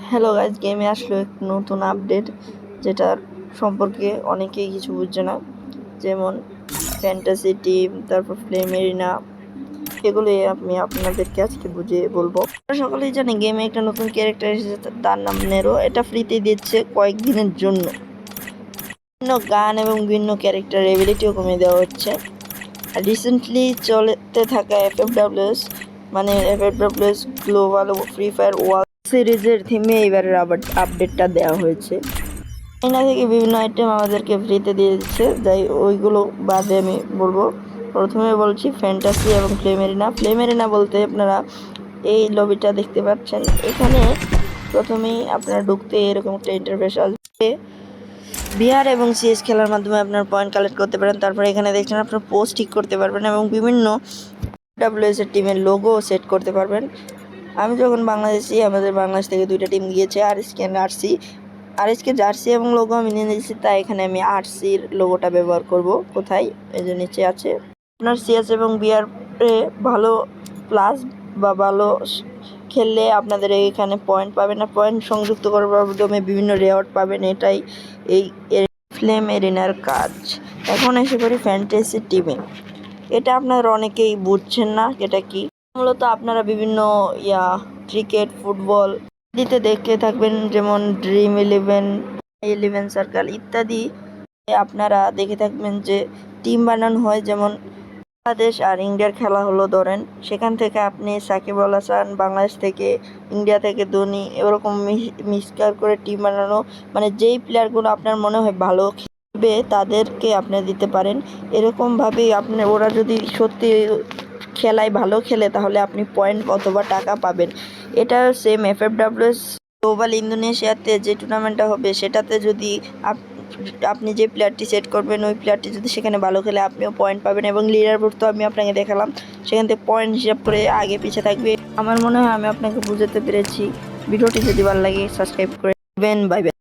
Hello guys, গেমে আসলো এক নতুন আপডেট যেটার সম্পর্কে অনেকেই কিছু বুঝছে না, যেমন ফ্যান্টাসি টিম, তারপর ফ্লেম এরিনা। এগুলোই আমি আপনাদেরকে আজকে বুঝিয়ে বলবো। আমরা সকলেই জানি গেমে একটা নতুন ক্যারেক্টার এসেছে, তার নাম নেরো। এটা ফ্রিতে দিচ্ছে কয়েকদিনের জন্য। বিভিন্ন গান এবং বিভিন্ন ক্যারেক্টার এবিলিটিও কমিয়ে দেওয়া হচ্ছে। আর রিসেন্টলি চলতে থাকা এফএফডব্লিউএস মানে FFWS global free fire world সিরিজের থিমে এবারের আপডেটটা দেওয়া হয়েছে। চাইনা থেকে বিভিন্ন আইটেম আমাদেরকে ফ্রিতে দিয়ে দিচ্ছে, তাই ওইগুলো বাদে আমি বলবো। প্রথমে বলছি ফ্যান্টাসি এবং ফ্লেম এরিনা বলতে আপনারা এই লবিটা দেখতে পাচ্ছেন। এখানে প্রথমেই আপনারা ঢুকতে এরকম একটা ইন্টারফেস আসবে। বিআর এবং সিএস খেলার মাধ্যমে আপনার পয়েন্ট কালেক্ট করতে পারেন। তারপরে এখানে দেখছেন আপনার পোস্ট ঠিক করতে পারবেন এবং বিভিন্ন ডাব্লিউএস এর টিমের লোগো সেট করতে পারবেন। আমি যখন বাংলাদেশি, আমাদের বাংলাদেশ থেকে দুইটা টিম গিয়েছে, আরএসকে জার্সি এবং লোগো আমি নিয়ে নিয়েছি, তাই এখানে আমি আরসির লোগোটা ব্যবহার করব। কোথায়? এই যে নিচে আছে। আপনার সিএস এবং বিআর ভালো প্লাস বা ভালো খেললে আপনাদের এখানে পয়েন্ট পাবেন, আর পয়েন্ট সংযুক্ত করার মাধ্যমে বিভিন্ন রেওয়ার্ড পাবেন। এটাই এই ফ্লেম এরিনার কাজ। এখন এসে করি ফ্যান্টাসি টিমে। এটা আপনারা অনেকেই বুঝছেন না এটা কি। মূলত আপনারা বিভিন্ন ক্রিকেট, ফুটবল দিতে দেখে থাকবেন, যেমন ড্রিম 11 সার্কেল ইত্যাদি। আপনারা দেখে থাকবেন যে টিম বানানো হয়, যেমন বাংলাদেশ আর ইন্ডিয়ার খেলা হলো ধরেন, সেখান থেকে আপনি সাকিব আল হাসান, বাংলাদেশ থেকে, ইন্ডিয়া থেকে ধোনি, এরকম মিক্সচার করে টিম বানানো। মানে যেই প্লেয়ারগুলো আপনার মনে হয় ভালো খেলবে তাদেরকে আপনি দিতে পারেন। এরকমভাবেই ওরা যদি সত্যি খেলায় ভালো খেলে তাহলে আপনি পয়েন্ট অথবা টাকা পাবেন। এটা সেম এফএফডব্লিউএস গ্লোবাল ইন্দোনেশিয়াতে যে টুর্নামেন্টটা হবে সেটাতে যদি আপনি যে প্লেয়ারটি সেট করবেন ওই প্লেয়ারটি যদি সেখানে ভালো খেলে আপনিও পয়েন্ট পাবেন। এবং লিডার বোর্ড তো আমি আপনাকে দেখালাম, সেখান থেকে পয়েন্ট হিসাব করে আগে পিছিয়ে থাকবে। আমার মনে হয় আমি আপনাকে বুঝাতে পেরেছি। ভিডিওটি যদি ভালো লাগে সাবস্ক্রাইব করে দেবেন। Bye bye.